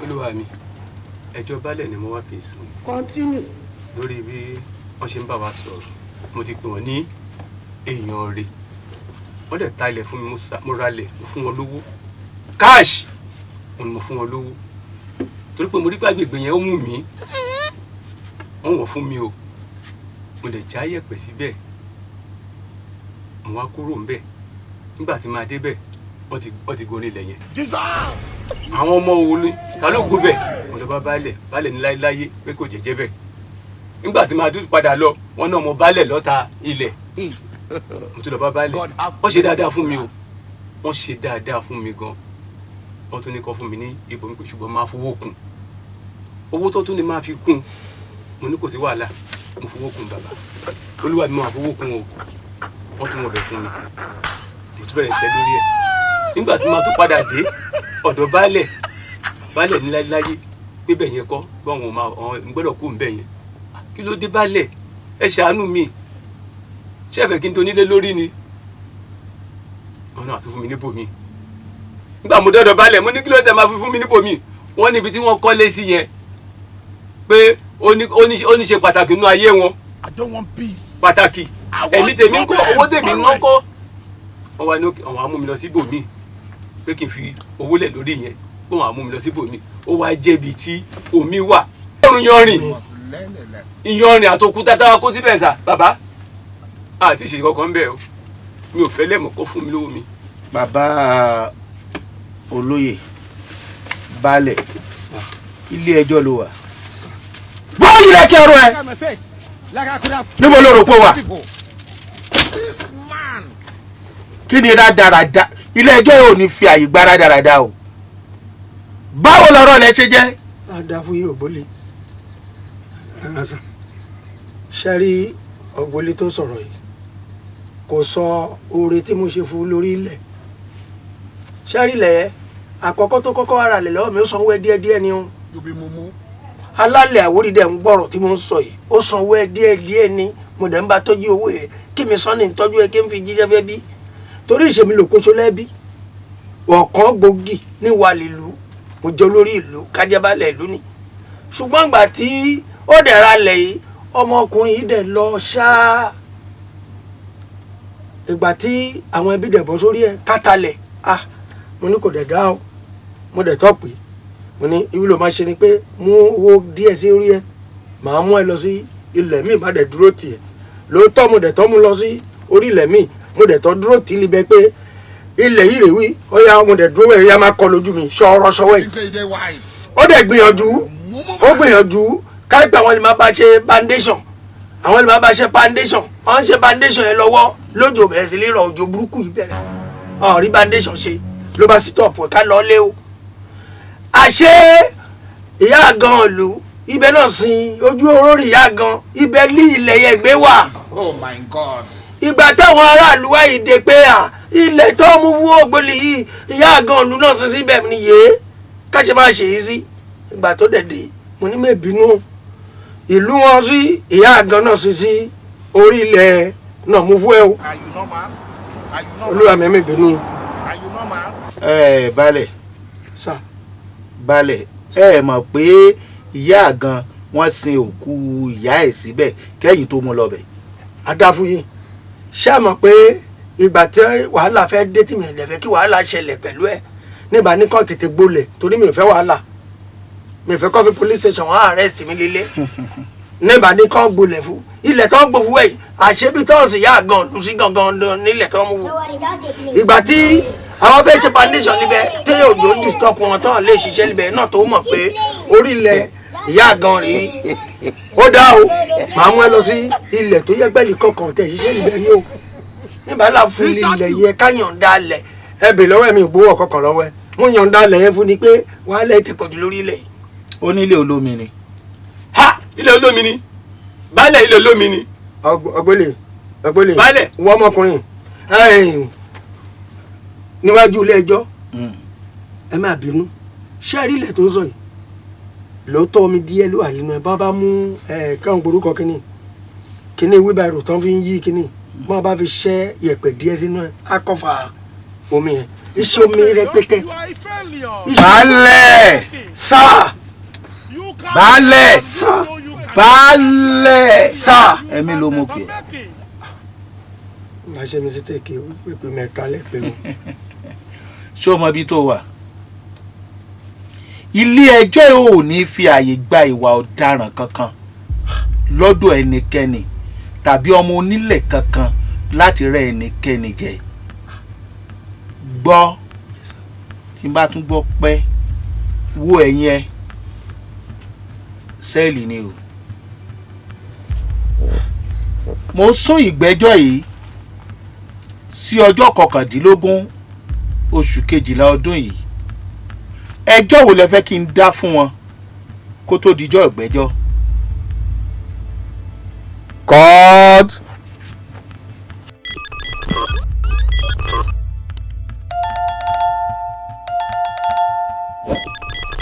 olúwa mi ẹjọ́ baálẹ̀ ni mo wá fi sùn. Continue. lórí bí wọ́n ṣe ń bá wa sọ̀rọ̀ mo ti pè wọ́n ní èèyàn rẹ̀ wọ́n dẹ̀ ta ilẹ̀ fún mi mo ralẹ̀ mo fún wọn lówó káàṣì mo fún wọn lówó torí pé mo rí pé agbègbè yẹn ó mú mi wọ́n wọ̀ fún mi o mo lè já yẹ̀pẹ̀ síbẹ̀ mo wá kúrò ńbẹ̀ nígbà tí máa débẹ̀ wọ́n ti gorí ilẹ̀ yẹn. àwọn ọmọ wo ni ta ló gún bẹ̀ mo lọ bá baálẹ̀ ní láyé pé kò jẹ́jẹ́ bẹ̀ nígbà tí máa dúró padà lọ wọn náà mo baálẹ̀ lọ́ta ilẹ̀ mo tún lọ bá baálẹ̀ wọ́n ṣe dáadáa fún mi o wọ́n ṣe dáadáa fún mi gan wọ́n tún ní kọ́ fún mi ní ibò mi pé ṣùgbọ́n máa fowó kún owó tó tún ní máa fi kún mo ní kò sí wàhálà mo fowó kún bàbá olúwa mi máa fowó kún o wọ́n tún wọ̀ bẹ̀ fún mi mo tún bẹ̀rẹ̀ tẹ́ lórí ẹ̀ nígbà tí máa tún padà dé ọ̀dọ̀ baálẹ̀ ní láyé pé bẹ̀ yẹn kọ́ gbọ́n wọn máa gbọ́dọ̀ kú ń bẹ̀ yẹn kí ló dé baálẹ̀ ẹ ṣàánú mi ṣẹ́fẹ̀ kí n tó nílé lórí ni wọn náà tún fún mi níbò mi nígbà mo dọ́dọ̀ baálẹ̀ mo ní kí ló tẹ̀ máa fi fún mi níbò mi wọ́n níbi tí wọ́n kọ́lé sí yẹn pé ó ní ṣe pàtàkì nínú ayé wọn pàtàkì ẹ̀mí tèmi ń kọ́ owó tèmi ń kọ́ wọ́n wá ní àwọn amú mi lọ síbò mi pé kí n fi owó lẹ̀ lórí yẹn pé wọ́n amú mi lọ síbò mi ó wá jẹ́bi tí omi wà ọ̀run ìyanrìn àtòkúta táwa kó síbẹ̀ sà bàbá àti ìṣèjì kankan bẹ́ẹ̀ o mi ò fẹ́ lẹ́mọ̀ kó fún mi lówó mi. bàbá olóyè baálẹ̀ ilé ẹjọ́ ló wà. báyìí rẹ kẹrù ẹ níbo ló rò pé wà. kí ni rádaràda ilé ẹjọ́ yóò ní fi àyè gba rádaràda o. báwo lọ̀rọ̀ lẹ ṣe jẹ́. adáfúyé ògbólé ẹ̀ránṣẹ́ ṣẹ́rí ògbólé tó sọ̀rọ̀ yìí kò sọ oore tí mo ṣe fún lórí ilẹ̀ ṣẹ́rí ilẹ̀ àkọ́kọ́ tó kọ́kọ́ ara lẹ̀ lọ́wọ́ mi ó sanwó ẹ díẹ̀díẹ̀ ni o alálẹ̀ àwòrìdẹ̀ ń gbọ́rọ̀ tí mo ń sọ yìí ó sanwó ẹ díẹ̀díẹ̀ ni mo dẹ̀ ń bá tọ́jú owó yẹn kí mi sọ́ni ń tọ́jú ẹ kí n fi jíjẹ́ fẹ́ bí torí ìṣèmi lòkóso lẹ́bí ọ̀kan gbòógì ní wàlìlú mo jẹ́ olórí ìlú kájẹ́bálẹ̀ ìlú ni ṣùgbọ́n ìgbà tí ó dẹ̀ ra lẹ̀ yìí ọmọkùnrin yìí dẹ̀ lọ ṣáá ìgbà tí àwọn ẹbí dẹ̀ bọ́ sórí ẹ̀ kátàlẹ̀ mo ní kò dẹ̀ dá o mo dẹ̀ tọ́ pé mo ní ìwúlò máa ṣe ni pé mú owó díẹ̀ sí orí ẹ̀ màá mú ẹ lọ sí ilẹ̀ míì má dẹ̀ dúró tiẹ̀ lóòótọ́ mo dẹ̀ tọ́ mú lọ sí orí ilẹ̀ míì mo dẹ̀ tọ́ dúró tì í libẹ̀ pé ilẹ̀ yìí rè wí ó yá mo dẹ̀ dúró ẹ̀ yá máa kọ lójú mi ṣọ́ọ́rọ́ ṣọ́wọ́ yìí ó dẹ̀ gbìyànjú káìpẹ́ àwọn ìlú bá ṣe foundation àwọn ìlú bá ṣe foundation wọ́n ń ṣe foundation yẹn lọ́wọ́ lójó bẹ̀rẹ̀ sí rírọ̀ òjò burúkú yìí bẹ̀rẹ̀ ọ̀n rí foundation ṣe ló bá sí tọ̀pù ká lọ lé o àṣé ìyá àgàn ìlú ibẹ̀ náà sin ojú orórì ìyá àgàn ibẹ̀ lé ilẹ̀ yẹn gbé wà. Oh my God. ìgbà táwọn aráàlú wá yìí dé pé ilẹ̀ tó mú wú ògbólì yìí ìyá àgàn ìlú náà sin síbẹ̀ ni yé káṣe máa ṣe yìí sí ìgbà tó dẹ̀dẹ̀ mo ní mẹ́bínú ìlú wọn sí ìyá àgàn náà sin sí orí ilẹ̀ náà mú fún ẹ o olúwa mi mẹ́bínú. baálẹ̀ sà baálẹ̀ mọ̀ pé ìyá àgàn wọ́n sin òkú ìyá ẹ̀ síbẹ̀ kẹ́yìn tó mú lọ bẹ̀. adáfúyé ṣé ẹ mọ̀ pé ìgbà tí wàhálà fẹ́ dé tí mi ò lè fẹ́ kí wàhálà ṣẹlẹ̀ pẹ̀lú ẹ̀ nígbà ní kàn tètè gbolẹ̀ torí mi ò fẹ́ wàhálà mi ò fẹ́ kọ́ fi police station wọ́n arrest mi lílé nígbà ní kàn gbolẹ̀ fún ilẹ̀ tó ń gbó fún ẹ̀ àṣebí tó ń sì yá gan lù sí gangan nílẹ̀ tó ń mú fún ìgbà tí àwọn fẹ́ ṣe foundation níbẹ̀ tí òjò disturb wọn tó lè ṣiṣẹ́ níbẹ̀ náà tó mọ̀ pé orí ilẹ̀ ìyá gan rí ó dá o màá mú ẹ lọ sí ilẹ̀ tó yẹ gbẹ́lì kọ̀ọ̀kan tẹ̀ ṣiṣẹ́ níbẹ̀ rí o nígbà láà fún ilẹ̀ yẹ ká yọ̀ǹda lẹ̀ ẹ bè lọ́wọ́ mi ìgbówó ọ̀kọ̀ọ̀kan lọ́wọ́ ẹ mú yọ̀ǹda lẹ̀ yẹn fún ni pé wàhálà ẹ ti pọ̀jù lórí ilẹ̀ yìí. ó ní ilé olómi ni. ha ilé olómi ni baálẹ̀ ilé olómi ni. ọgbẹ́lẹ̀ baálẹ̀ wọ́n ọmọkùnrin níwájú ilé ẹjọ́ ẹ má bínú ṣé rí ilẹ̀ tó ń sọ yìí lóòótọ́ omi díẹ̀ ló wà nínú ẹ bá mú káwọn gborúkọ kínní wíbàrò tó ń fi ń yí kínní bọ́n bá fi ṣẹ́ yẹ̀pẹ̀ díẹ̀ sínú ẹ akọ́fà omi yẹn iṣẹ́ omi rẹpẹtẹ. baálẹ̀ sáà baálẹ̀ sáà baálẹ̀ sáà. ẹ̀mí ló mú pé màá ṣe mi sí tèké pípé mẹ́ka lẹ́pẹ́ o. ṣé o mọ ibi tó wà ilé ẹjọ́ ò ní fi àyè gba ìwà ọ̀daràn kankan lọ́dọ̀ ẹnikẹ́ni tàbí ọmọ onílẹ̀ kankan láti rẹ́ ẹnikẹ́ni jẹ gbọ́ tí n bá tún gbọ́ pẹ́ wo ẹ̀yìn ẹ sẹ́ẹ̀lì ni o mo sún ìgbẹ́jọ́ yìí sí ọjọ́ 19 oṣù kejìlá ọdún yìí ẹjọ́ wo lẹ fẹ́ kí n dá fún wọn kó tó dijọ́ ìgbẹ́jọ́. Court.